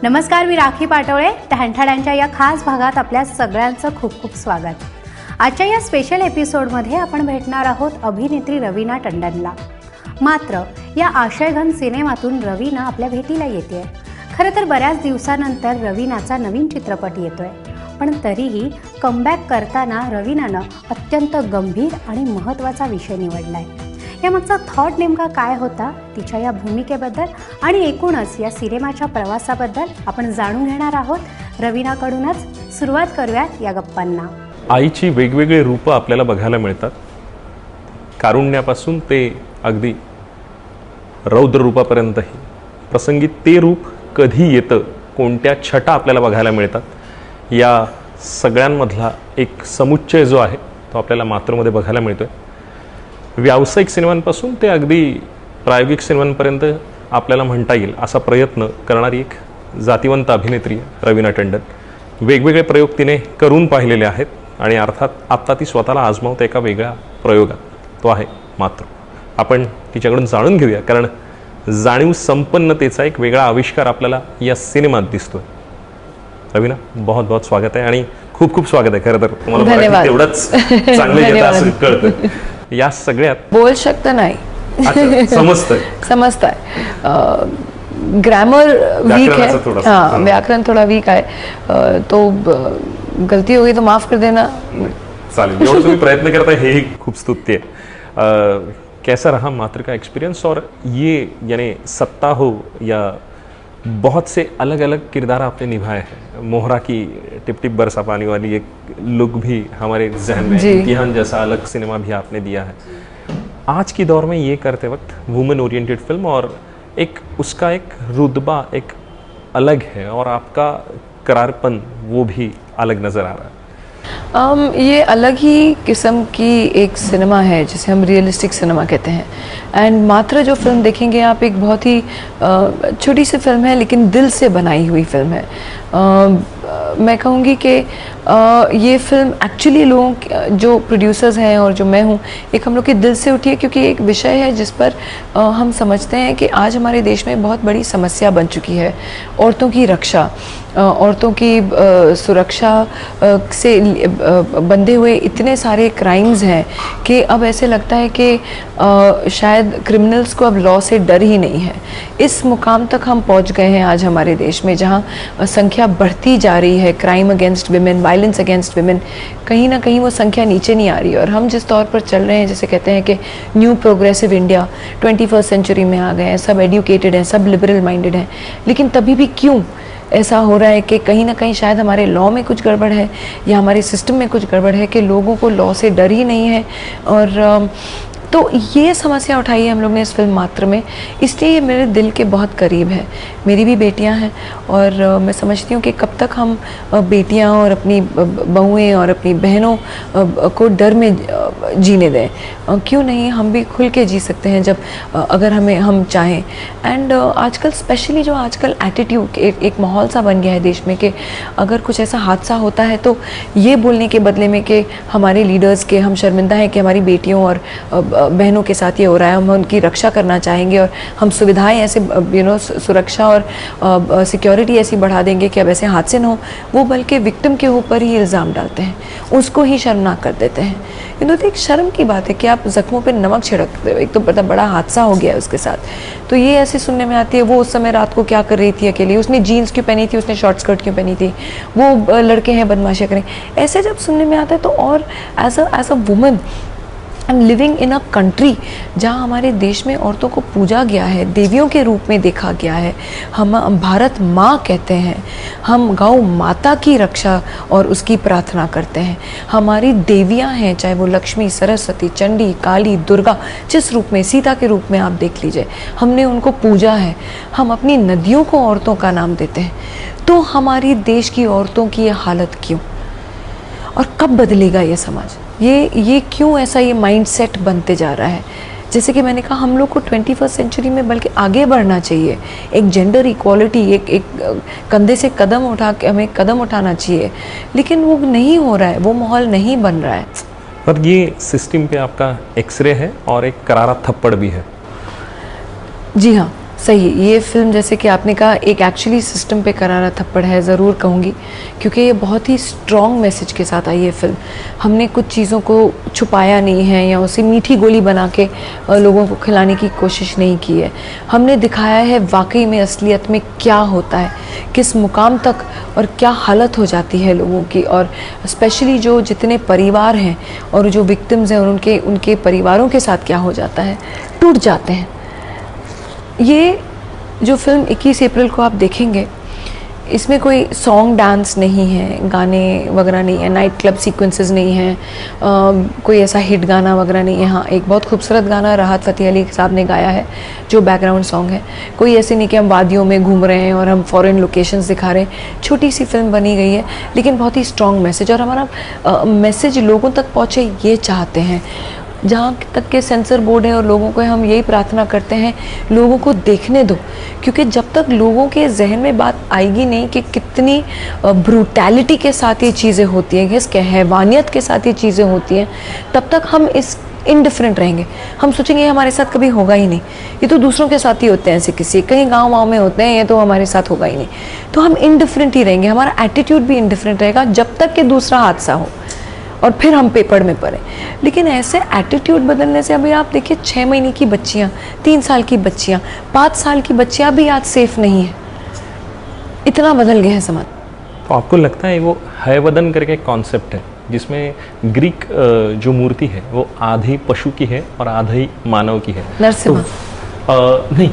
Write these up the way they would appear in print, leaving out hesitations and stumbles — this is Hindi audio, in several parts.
नमस्कार, मी राखी पाटोळे. टहणटण्यांच्या या खास भागात आपल्या सगळ्यांचं खूप खूप स्वागत. आजच्या या स्पेशल एपिसोडमध्ये आपण भेटणार आहोत अभिनेत्री रवीना टंडनला. मात्र या आशयघन सिनेमातून रवीना आपल्या भेटीला येते. खरं तर बऱ्याच दिवसानंतर रवीनाचा नवीन चित्रपट येतोय, पण तरीही कमबॅक करताना रवीनानं अत्यंत गंभीर आणि महत्त्वाचा विषय निवडलाय. यामागचा थॉट नेमका काय होता, तिच्या या भूमिकेबद्दल आणि एकूणच या सिनेमाच्या प्रवासाबद्दल आपण जाणून घेणार आहोत. रवीनाकडूनच सुरुवात करूयात या गप्पांना. आईची वेगवेगळी रूपं आपल्याला बघायला मिळतात. कारुण्यापासून ते अगदी रौद्र रूपापर्यंतही प्रसंगी ते रूप कधी येतं, कोणत्या छटा आपल्याला बघायला मिळतात, या सगळ्यांमधला एक समुच्चय जो आहे तो आपल्याला मातृमध्ये बघायला मिळतोय. व्यावसायिक सिनेमांपासून ते अगदी प्रायोगिक सिनेमांपर्यंत आपल्याला म्हणता येईल असा प्रयत्न करणारी एक जातिवंत अभिनेत्री रवीना टंडन. वेगवेगळे प्रयोग तिने करून पाहिलेले आहेत आणि अर्थात आत्ता ती स्वतःला आजमावते एका वेगळ्या प्रयोगात, तो आहे मातृ. आपण तिच्याकडून जाणून घेऊया, कारण जाणीव संपन्नतेचा एक वेगळा आविष्कार आपल्याला या सिनेमात दिसतोय. रवीना, बहुत बहुत स्वागत आहे आणि खूप खूप स्वागत आहे. खरं तर तुम्हाला तेवढंच चांगलं येतं असं कळतं. या सगळ्यात बोल शकता नाही, समजतंय. ग्रामर वीक है, हाँ व्याकरण थोड़ा वीक है, तो गलती होगी तो माफ कर देना. चालेल, एवढं तुम्ही प्रयत्न करताय हेही खूप स्तुत्य आहे. कैसा रहा मातृ का एक्सपीरियंस, और ये यानी सत्ता हो या बहुत से अलग अलग किरदार आपने निभाए हैं. मोहरा की टिप टिप बरसा पानी वाली एक लुक भी हमारे जहन में, इम्तिहान जैसा अलग सिनेमा भी आपने दिया है. आज की दौर में ये करते वक्त वुमेन ओरिएंटेड फिल्म और एक उसका एक रुतबा एक अलग है और आपका करारपन वो भी अलग नज़र आ रहा है. ये अलग ही किस्म की एक सिनेमा है जिसे हम रियलिस्टिक सिनेमा कहते हैं. एंड मात्र जो फिल्म देखेंगे आप, एक बहुत ही छोटी सी फिल्म है लेकिन दिल से बनाई हुई फिल्म है. मैं कहूँगी कि ये फिल्म एक्चुअली लोगों जो प्रोड्यूसर्स हैं और जो मैं हूँ, एक हम लोग के दिल से उठी है, क्योंकि एक विषय है जिस पर हम समझते हैं कि आज हमारे देश में बहुत बड़ी समस्या बन चुकी है. औरतों की रक्षा, औरतों की सुरक्षा से बंधे हुए इतने सारे क्राइम्स हैं कि अब ऐसे लगता है कि शायद क्रिमिनल्स को अब लॉ से डर ही नहीं है. इस मुकाम तक हम पहुंच गए हैं आज हमारे देश में, जहां संख्या बढ़ती जा रही है. Crime against women, violence against women, कहीं ना कहीं वो संख्या नीचे नहीं आ रही है. और हम जिस दौर पर चल रहे हैं, जैसे कहते हैं कि new progressive India, 21st century में आ गए हैं, सब एडुकेटेड हैं, सब लिबरल माइंडेड हैं, लेकिन तभी भी क्यों ऐसा हो रहा है कि कहीं ना कहीं शायद हमारे लॉ में कुछ गड़बड़ है या हमारे सिस्टम में कुछ गड़बड़ है कि लोगों को लॉ से डर ही नहीं है. और तो ये समस्या उठाई है हम लोग ने इस फिल्म मात्र में, इसलिए ये मेरे दिल के बहुत करीब है. मेरी भी बेटियां हैं और मैं समझती हूँ कि कब तक हम बेटियां और अपनी बहुएं और अपनी बहनों को डर में जीने दें. क्यों नहीं, हम भी खुल के जी सकते हैं जब अगर हम चाहें. एंड आजकल स्पेशली जो आजकल एटीट्यूड, एक माहौल सा बन गया है देश में कि अगर कुछ ऐसा हादसा होता है तो ये बोलने के बदले में कि हमारे लीडर्स के हम शर्मिंदा हैं कि हमारी बेटियों और बहनों के साथ ये हो रहा है, हम उनकी रक्षा करना चाहेंगे और हम सुविधाएं ऐसे सुरक्षा और सिक्योरिटी ऐसी बढ़ा देंगे कि अब ऐसे हादसे न हो. वो बल्कि विक्टिम के ऊपर ही इल्ज़ाम डालते हैं, उसको ही शर्मनाक कर देते हैं. तो एक शर्म की बात है कि आप जख्मों पे नमक छिड़कते हो. एक तो पता बड़ा हादसा हो गया है उसके साथ, तो ये ऐसे सुनने में आती है. वो उस समय रात को क्या कर रही थी अकेली, उसने जीन्स क्यों पहनी थी, उसने शॉर्ट स्कर्ट क्यों पहनी थी, वो लड़के हैं बदमाशियाँ करें. ऐसे जब सुनने में आता है तो और as a woman I am living in a country जहाँ हमारे देश में औरतों को पूजा गया है, देवियों के रूप में देखा गया है. हम भारत माँ कहते हैं, हम गौ माता की रक्षा और उसकी प्रार्थना करते हैं. हमारी देवियाँ हैं, चाहे वो लक्ष्मी, सरस्वती, चंडी, काली, दुर्गा, जिस रूप में, सीता के रूप में आप देख लीजिए, हमने उनको पूजा है. हम अपनी नदियों को औरतों का नाम देते हैं. तो हमारी देश की औरतों की ये हालत क्यों, और कब बदलेगा ये समाज? ये क्यों ऐसा ये माइंडसेट बनते जा रहा है? जैसे कि मैंने कहा, हम लोग को 21st सेंचुरी में बल्कि आगे बढ़ना चाहिए. एक जेंडर इक्वालिटी, एक कंधे से कदम उठा के हमें कदम उठाना चाहिए, लेकिन वो नहीं हो रहा है, वो माहौल नहीं बन रहा है. पर ये सिस्टम पे आपका एक्सरे है और एक करारा थप्पड़ भी है. जी हाँ, सही, ये फिल्म जैसे कि आपने कहा एक एक्चुअली सिस्टम पे करारा थप्पड़ है, ज़रूर कहूँगी, क्योंकि ये बहुत ही स्ट्रॉन्ग मैसेज के साथ आई है फिल्म। हमने कुछ चीज़ों को छुपाया नहीं है या उसे मीठी गोली बना के लोगों को खिलाने की कोशिश नहीं की है। हमने दिखाया है वाकई में असलियत में क्या होता है, किस मुकाम तक और क्या हालत हो जाती है लोगों की, और स्पेशली जो जितने परिवार हैं और जो विक्टिम्स हैं और उनके परिवारों के साथ क्या हो जाता है, टूट जाते हैं। ये जो फिल्म 21 अप्रैल को आप देखेंगे, इसमें कोई सॉन्ग डांस नहीं है, गाने वगैरह नहीं है, नाइट क्लब सीक्वेंसेस नहीं है, कोई ऐसा हिट गाना वगैरह नहीं है। हाँ, एक बहुत खूबसूरत गाना राहत फ़तेह अली साहब ने गाया है जो बैकग्राउंड सॉन्ग है। कोई ऐसे नहीं कि हम वादियों में घूम रहे हैं और हम फॉरेन लोकेशंस दिखा रहे हैं। छोटी सी फिल्म बनी गई है लेकिन बहुत ही स्ट्रॉन्ग मैसेज, और हमारा मैसेज लोगों तक पहुँचे ये चाहते हैं। जहाँ तक के सेंसर बोर्ड है और लोगों को हम यही प्रार्थना करते हैं, लोगों को देखने दो, क्योंकि जब तक लोगों के जहन में बात आएगी नहीं कि कितनी ब्रूटैलिटी के साथ ये चीज़ें होती हैं, किस हैवानियत के साथ ये चीज़ें होती हैं, तब तक हम इस इनडिफरेंट रहेंगे। हम सोचेंगे हमारे साथ कभी होगा ही नहीं, ये तो दूसरों के साथ ही होते हैं, ऐसे किसी कहीं गाँव में होते हैं, ये तो हमारे साथ होगा ही नहीं। तो हम इनडिफरेंट ही रहेंगे, हमारा एटीट्यूड भी इनडिफरेंट रहेगा जब तक कि दूसरा हादसा हो और फिर हम पेपर में पड़े। लेकिन ऐसे एटीट्यूड बदलने से, अभी आप देखिए 6 महीने की बच्चियाँ, 3 साल की बच्चियाँ, 5 साल की बच्चियाँ भी आज सेफ नहीं है। इतना बदल गया है समाज। तो आपको लगता है वो हैवदन करके कॉन्सेप्ट है जिसमें ग्रीक जो मूर्ति है वो आधी पशु की है और आधी मानव की है? नरसिम्हा नहीं,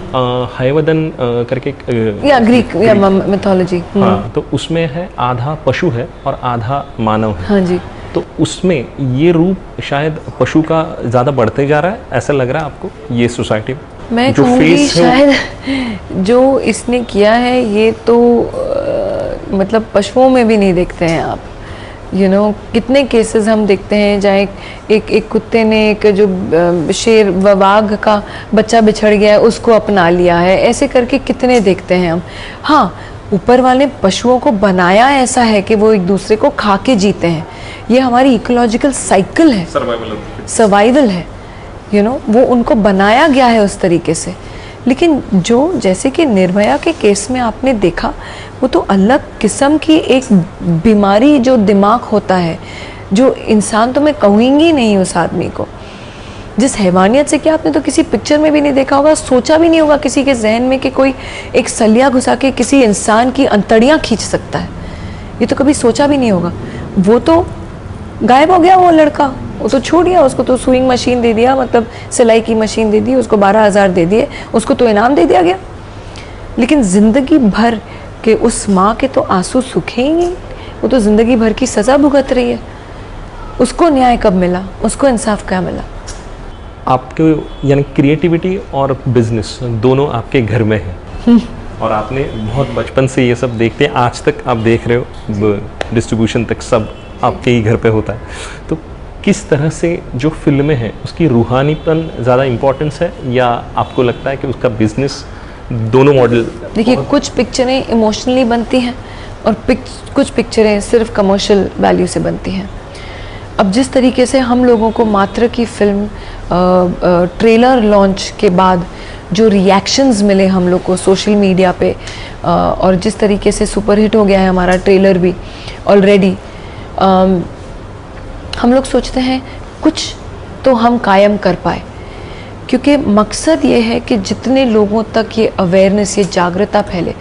हैवदन करके या ग्रीक या मिथोलॉजी। हाँ, तो उसमें है आधा पशु है और आधा मानव है। हाँ जी। तो उसमें ये रूप शायद पशु का ज़्यादा बढ़ते जा रहा है, ऐसा लग रहा है आपको ये सोसाइटी में? मैं कहूँगी शायद जो इसने किया है ये तो मतलब पशुओं में भी नहीं देखते हैं आप। कितने केसेस हम देखते हैं जहाँ एक कुत्ते ने एक जो शेर बाघ का बच्चा बिछड़ गया है उसको अपना लिया है, ऐसे करके कितने देखते हैं हम। हाँ, ऊपर वाले पशुओं को बनाया ऐसा है कि वो एक दूसरे को खा के जीते हैं। ये हमारी इकोलॉजिकल साइकिल है, सर्वाइवल है, वो उनको बनाया गया है उस तरीके से। लेकिन जो जैसे कि निर्भया के केस में आपने देखा, वो तो अलग किस्म की एक बीमारी जो दिमाग होता है, जो इंसान तो मैं कहूँगी नहीं उस आदमी को, जिस हैवानियत से कि आपने तो किसी पिक्चर में भी नहीं देखा होगा, सोचा भी नहीं होगा किसी के जहन में कि कोई एक सलिया घुसा के किसी इंसान की अंतड़ियाँ खींच सकता है। ये तो कभी सोचा भी नहीं होगा। वो तो गायब हो गया, वो लड़का, वो तो छूट गया, उसको तो सुइंग मशीन दे दिया, मतलब सिलाई की मशीन दे दी, उसको 12,000 दे दिए, उसको तो इनाम दे दिया गया। लेकिन ज़िंदगी भर के उस माँ के तो आंसू सूखे ही नहीं, वो तो ज़िंदगी भर की सज़ा भुगत रही है। उसको न्याय कब मिला, उसको इंसाफ क्या मिला? आपके यानी क्रिएटिविटी और बिजनेस दोनों आपके घर में है और आपने बहुत बचपन से ये सब देखते हैं, आज तक आप देख रहे हो, डिस्ट्रीब्यूशन तक सब आपके ही घर पे होता है। तो किस तरह से जो फिल्में हैं उसकी रूहानीपन ज़्यादा इम्पोर्टेंस है या आपको लगता है कि उसका बिजनेस, दोनों मॉडल? देखिए, कुछ पिक्चरें इमोशनली बनती हैं और कुछ पिक्चरें सिर्फ कमर्शियल वैल्यू से बनती हैं। अब जिस तरीके से हम लोगों को मात्र की फिल्म ट्रेलर लॉन्च के बाद जो रिएक्शंस मिले हम लोग को सोशल मीडिया पे, और जिस तरीके से सुपरहिट हो गया है हमारा ट्रेलर भी ऑलरेडी, हम लोग सोचते हैं कुछ तो हम कायम कर पाए, क्योंकि मकसद ये है कि जितने लोगों तक ये अवेयरनेस, ये जागरूकता फैले।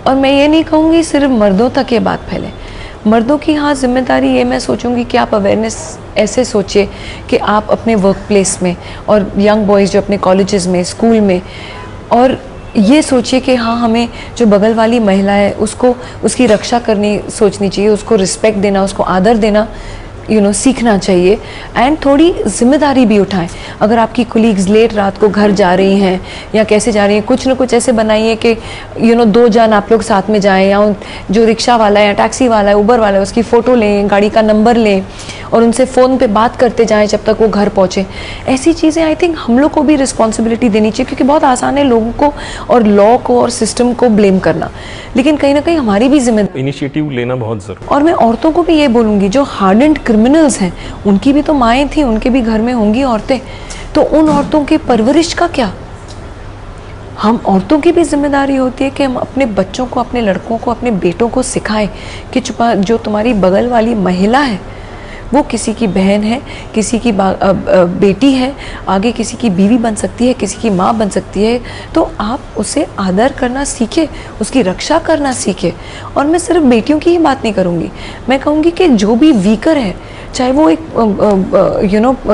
और मैं ये नहीं कहूँगी सिर्फ मर्दों तक ये बात फैले, मर्दों की हाँ जिम्मेदारी ये मैं सोचूंगी कि आप अवेयरनेस ऐसे सोचिए कि आप अपने वर्क प्लेस में और यंग बॉयज़ जो अपने कॉलेजेस में, स्कूल में, और ये सोचिए कि हाँ हमें जो बगल वाली महिला है उसको उसकी रक्षा करनी सोचनी चाहिए, उसको रिस्पेक्ट देना, उसको आदर देना सीखना चाहिए, एंड थोड़ी जिम्मेदारी भी उठाएं। अगर आपकी कोलीग्स लेट रात को घर जा रही हैं या कैसे जा रही हैं, कुछ ना कुछ ऐसे बनाइए कि 2 जन आप लोग साथ में जाएं, या जो रिक्शा वाला है या टैक्सी वाला है, उबर वाला है, उसकी फ़ोटो लें, गाड़ी का नंबर लें और उनसे फ़ोन पे बात करते जाएं जब तक वो घर पहुँचे। ऐसी चीज़ें आई थिंक हम लोग को भी रिस्पॉन्सिबिलिटी देनी चाहिए, क्योंकि बहुत आसान है लोगों को और लॉ को और सिस्टम को ब्लेम करना, लेकिन कहीं ना कहीं हमारी भी जिम्मेदारी, इनिशिएटिव लेना बहुत ज़रूरी। और मैं औरतों को भी ये बोलूँगी, जो हार्डेंड क्रिमिनल्स हैं उनकी भी तो माएँ थी, उनके भी घर में होंगी औरतें, तो उन औरतों की परवरिश का क्या? हम औरतों की भी जिम्मेदारी होती है कि हम अपने बच्चों को, अपने लड़कों को, अपने बेटों को सिखाएं कि जो तुम्हारी बगल वाली महिला है वो किसी की बहन है, किसी की बेटी है, आगे किसी की बीवी बन सकती है, किसी की माँ बन सकती है। तो आप उसे आदर करना सीखे, उसकी रक्षा करना सीखे। और मैं सिर्फ बेटियों की ही बात नहीं करूँगी, मैं कहूँगी कि जो भी वीकर है, चाहे वो एक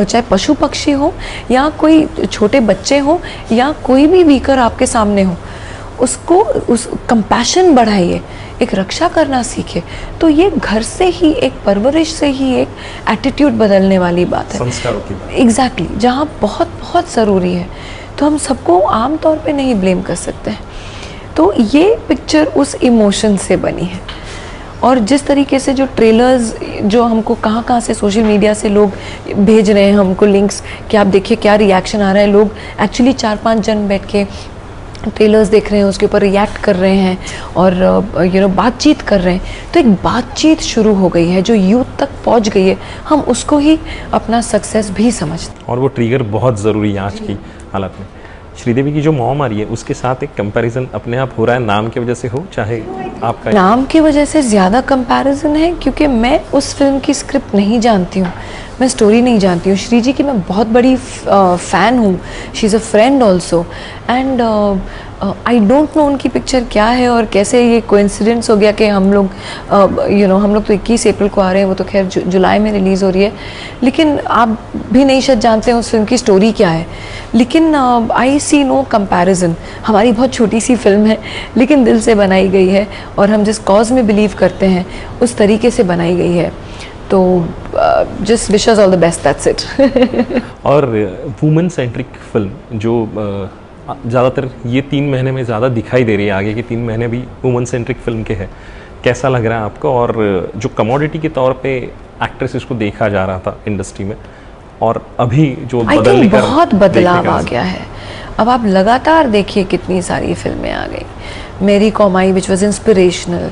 चाहे पशु पक्षी हो या कोई छोटे बच्चे हो या कोई भी वीकर आपके सामने हो, उसको उस कंपैशन बढ़ाइए, एक रक्षा करना सीखे। तो ये घर से ही, एक परवरिश से ही एक एटीट्यूड बदलने वाली बात है, संस्कारों की बात। एग्जैक्टली, जहाँ बहुत बहुत ज़रूरी है। तो हम सबको आम तौर पे नहीं ब्लेम कर सकते हैं। तो ये पिक्चर उस इमोशन से बनी है। और जिस तरीके से जो ट्रेलर्स जो हमको कहाँ कहाँ से सोशल मीडिया से लोग भेज रहे हैं हमको लिंक्स कि आप देखिए क्या रिएक्शन आ रहा है, लोग एक्चुअली 4-5 जन बैठ के ट्रेलर्स देख रहे हैं, उसके ऊपर रिएक्ट कर रहे हैं और बातचीत कर रहे हैं। तो एक बातचीत शुरू हो गई है जो यूथ तक पहुंच गई है। हम उसको ही अपना सक्सेस भी समझते हैं। और वो ट्रिगर बहुत ज़रूरी है आज की हालत में। श्रीदेवी की जो मॉम आ रही है उसके साथ एक कंपैरिजन अपने आप हो रहा है, नाम की वजह से हो चाहे आपका नाम की वजह से ज़्यादा कंपैरिजन है, क्योंकि मैं उस फिल्म की स्क्रिप्ट नहीं जानती हूँ, मैं स्टोरी नहीं जानती हूँ। श्री जी की मैं बहुत बड़ी फ़ैन हूँ, she is a friend also, and I don't know उनकी पिक्चर क्या है और कैसे ये कोइंसिडेंस हो गया कि हम लोग हम लोग तो 21 अप्रैल को आ रहे हैं, वो तो खैर जुलाई में रिलीज़ हो रही है। लेकिन आप भी नहीं शायद जानते हैं उस फिल्म की स्टोरी क्या है। लेकिन आई सी नो कंपैरिजन। हमारी बहुत छोटी सी फिल्म है लेकिन दिल से बनाई गई है और हम जिस कॉज में बिलीव करते हैं उस तरीके से बनाई गई है। तो just wish us all the best, that's it. और वुमेन सेंट्रिक फिल्म जो ज़्यादातर ये 3 महीने में ज़्यादा दिखाई दे रही है, आगे के 3 महीने भी वुमेन सेंट्रिक फिल्म के है, कैसा लग रहा है आपको? और जो कमोडिटी के तौर पे एक्ट्रेसेस को देखा जा रहा था इंडस्ट्री में, और अभी जो बदलने का बहुत बदलाव आ गया है। अब आप लगातार देखिए कितनी सारी फिल्में आ गई। मेरी कॉम आई विच वॉज इंस्पिरेशनल,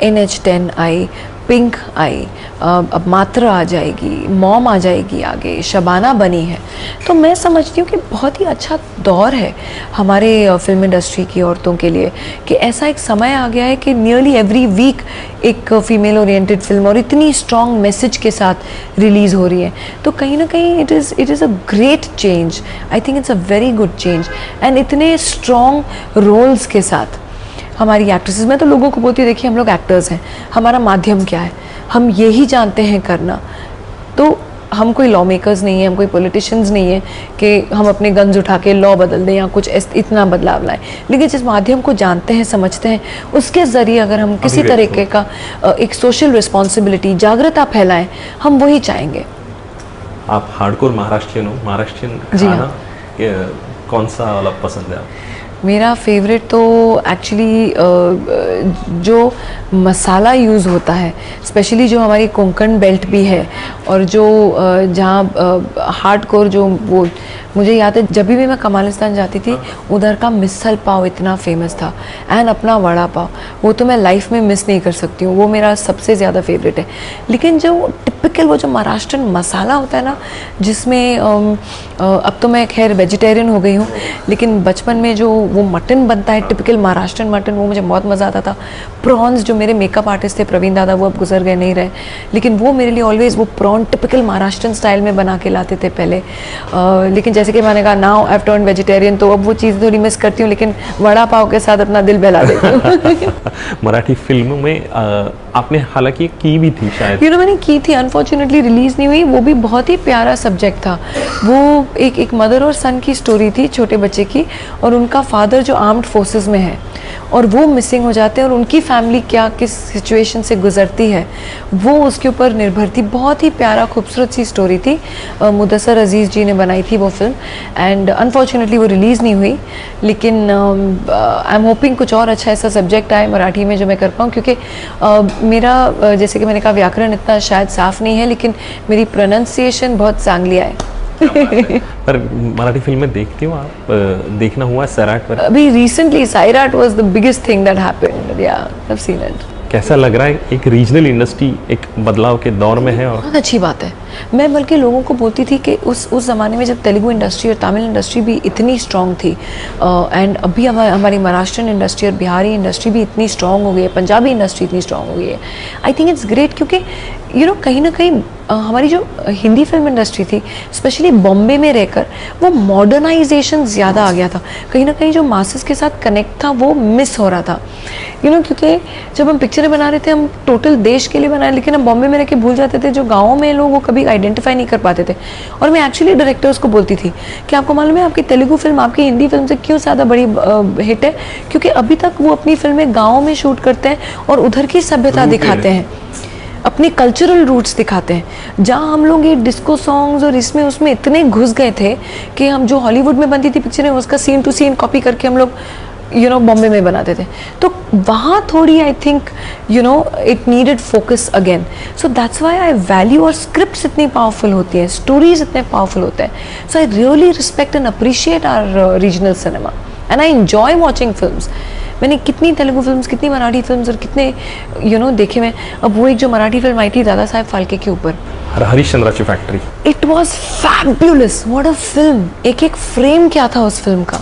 NH10 आई, पिंक आई, अब मात्रा आ जाएगी, मॉम आ जाएगी, आगे शबाना बनी है। तो मैं समझती हूँ कि बहुत ही अच्छा दौर है हमारे फिल्म इंडस्ट्री की औरतों के लिए, कि ऐसा एक समय आ गया है कि नियरली एवरी वीक एक फीमेल ओरिएंटेड फिल्म और इतनी स्ट्रॉन्ग मैसेज के साथ रिलीज़ हो रही है। तो कहीं ना कहीं it is a great change, I think it's a very good change. And इतने स्ट्रॉन्ग रोल्स के साथ हमारी एक्ट्रेसेस, मैं तो लोगों को बोलती हूँ देखिए हम लोग एक्टर्स हैं, हमारा माध्यम क्या है, हम यही जानते हैं करना। तो हम कोई लॉ मेकर्स नहीं हैं, हम कोई पॉलिटिशियंस नहीं हैं कि हम अपने गन्स उठा के लॉ बदल दें या कुछ इतना बदलाव लाएं। लेकिन जिस माध्यम को जानते हैं, समझते हैं, उसके ज़रिए अगर हम किसी तरीके का एक सोशल रिस्पॉन्सिबिलिटी, जागरूकता फैलाएं, हम वही चाहेंगे। आप हार्डकोर महाराष्ट्रियन हो, महाराष्ट्रियन खाना कौन सा वाला पसंद है आपको? मेरा फेवरेट तो एक्चुअली जो मसाला यूज़ होता है, स्पेशली जो हमारी कोंकण बेल्ट भी है और जो जहाँ हार्डकोर जो वो, मुझे याद है जब भी मैं कमालिस्तान जाती थी उधर का मिसल पाव इतना फेमस था, एंड अपना वड़ा पाव, वो तो मैं लाइफ में मिस नहीं कर सकती हूँ, वो मेरा सबसे ज़्यादा फेवरेट है। लेकिन जो टिपिकल वो जो महाराष्ट्रन मसाला होता है ना, जिसमें अब तो मैं खैर वेजिटेरियन हो गई हूँ, लेकिन बचपन में जो वो मटन बनता है, टिपिकल महाराष्ट्रन मटन, वो मुझे बहुत मज़ा आता था। प्रॉन्स, जो मेरे मेकअप आर्टिस्ट थे प्रवीण दादा, वो अब गुजर गए, नहीं रहे, लेकिन वो मेरे लिए ऑलवेज वो प्रॉन टिपिकल महाराष्ट्रन स्टाइल में बना के लाते थे पहले। लेकिन जैसे कि मैंने कहा now I have turn vegetarian, तो अब वो चीज़ थोड़ी मिस करती हूँ, लेकिन वड़ा पाव के साथ अपना दिल बहला देती हूँ। मराठी फिल्म में आपने हालांकि की भी थी शायद, मैंने की थी, अनफॉर्चुनेटली रिलीज़ नहीं हुई। वो भी बहुत ही प्यारा सब्जेक्ट था। वो एक मदर और सन की स्टोरी थी, छोटे बच्चे की, और उनका फादर जो आर्म्ड फोर्सेस में है और वो मिसिंग हो जाते हैं और उनकी फैमिली क्या किस सिचुएशन से गुजरती है, वो उसके ऊपर निर्भर थी। बहुत ही प्यारा खूबसूरत सी स्टोरी थी। मुदस्सर अजीज़ जी ने बनाई थी वो फिल्म, एंड अनफॉर्चुनेटली वो रिलीज़ नहीं हुई। लेकिन आई एम होपिंग कुछ और अच्छा ऐसा सब्जेक्ट आए मराठी में जो मैं कर पाऊँ, क्योंकि मेरा जैसे कि मैंने कहा व्याकरण इतना शायद साफ़ नहीं है, लेकिन मेरी प्रोनाउंसिएशन बहुत चांगली आए। पर मराठी फिल्में देखती हो आप? देखना हुआ सैराट पर? अभी recently Sairat was the biggest thing that happened, या आई हैव सीन इट। कैसा लग रहा है? एक रीजनल इंडस्ट्री एक बदलाव के दौर में है और बहुत अच्छी बात है। मैं बल्कि लोगों को बोलती थी कि उस ज़माने में जब तेलुगु इंडस्ट्री और तमिल इंडस्ट्री भी इतनी स्ट्रॉन्ग थी, एंड अभी हमारी महाराष्ट्रन इंडस्ट्री और बिहारी इंडस्ट्री भी इतनी स्ट्रॉन्ग हो गई है, पंजाबी इंडस्ट्री इतनी स्ट्रॉन्ग हो गई है। आई थिंक इट्स ग्रेट, क्योंकि कहीं ना कहीं हमारी जो हिंदी फिल्म इंडस्ट्री थी, स्पेशली बॉम्बे में रहकर, वो मॉडर्नाइजेशन ज़्यादा आ गया था। कहीं ना कहीं जो मासेस के साथ कनेक्ट था वो मिस हो रहा था। क्योंकि जब हम पिक्चरें बना रहे थे, हम टोटल देश के लिए बनाए, लेकिन हम बॉम्बे में रह के भूल जाते थे जो गाँव में लोग वो कभी आइडेंटिफाई नहीं कर पाते थे। और मैं एक्चुअली डायरेक्टर्स को बोलती थी कि आपको मालूम है आपकी तेलुगु फिल्म आपकी हिंदी फिल्म से क्यों ज़्यादा बड़ी हिट है? क्योंकि अभी तक वो अपनी फिल्में गाँव में शूट करते हैं और उधर की सभ्यता दिखाते हैं, अपने कल्चरल रूट्स दिखाते हैं। जहाँ हम लोग ये डिस्को सॉन्ग्स और इसमें उसमें इतने घुस गए थे कि हम जो हॉलीवुड में बनती थी पिक्चरें उसका सीन टू सीन कॉपी करके हम लोग बॉम्बे में बनाते थे। तो वहाँ थोड़ी I think it needed focus again. So that's why I value, और स्क्रिप्ट्स इतनी पावरफुल होती हैं, स्टोरीज इतने पावरफुल होते हैं। So I really respect and appreciate our regional cinema and I enjoy watching films. मैंने कितनी तेलुगु फिल्म्स, कितनी मराठी फिल्म्स और कितने देखे मैं। अब वो एक जो मराठी फिल्म आई थी दादा साहेब फाल्के के ऊपर, हरिश्चंद्राची factory, it was fabulous. What a film! एक एक फ्रेम क्या था उस फिल्म का,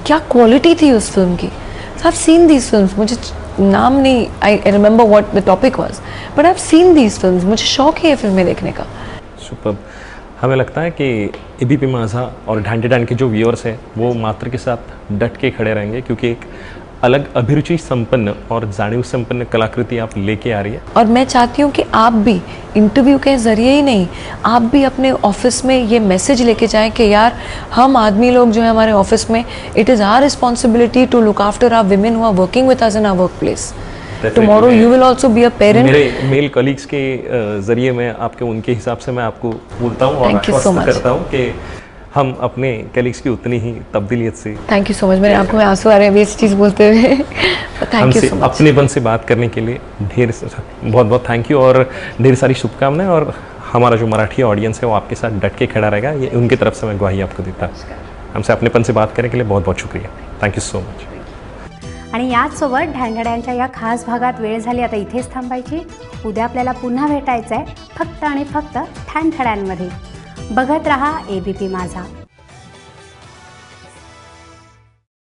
क्या क्वालिटी थी उस फिल्म की। I have seen these films, मुझे नाम नहीं, I remember what the topic was, but I have seen these films. मुझे शौक है ये फिल्में देखने का। सुपर्ब। हमें लगता है कि एबीपी माझा और ढांढे ढांड के जो व्यूअर्स हैं वो मात्र के साथ डट के खड़े रहेंगे, क्योंकि एक अलग अभिरुचि संपन्न और जानिव संपन्न कलाकृति आप लेके आ रही है। और मैं चाहती हूँ कि आप भी इंटरव्यू के ज़रिए ही नहीं, आप भी अपने ऑफिस में ये मैसेज लेके जाएं कि यार हम आदमी लोग जो है हमारे ऑफिस में, it is our responsibility to look after our women who are working with us in our work place. Tomorrow you will also be a parent. मेरे मेल कलीग्स के जरिए मैं आपके उनके हिसाब से मैं आपको बोलता हूँ और आश्वस्त करता हूँ कि हम अपने कलीग्स की उतनी ही तब्दीलियत से। Thank you so much. मेरे आंखों में आंसू आ रहे हैं इस चीज़ बोलते हुए। Thank you so much. अपनेपन से बात करने के लिए बहुत बहुत थैंक यू और ढेर सारी शुभकामनाएं। और हमारा जो मराठी ऑडियंस है वो आपके साथ डट के खड़ा रहेगा, ये उनकी तरफ से मैं ग्वाही आपको देता। हमसे अपनेपन से बात करने के लिए बहुत बहुत शुक्रिया। Thank you so much. आणि याचसोबत ढांढड्यांच्या या खास भागात वेळ झाली आता इथेच थांबायची। उद्या आपल्याला पुन्हा भेटायचं आहे फक्त आणि फक्त ढांढड्यांमध्ये। बघत रहा एबीपी माझा।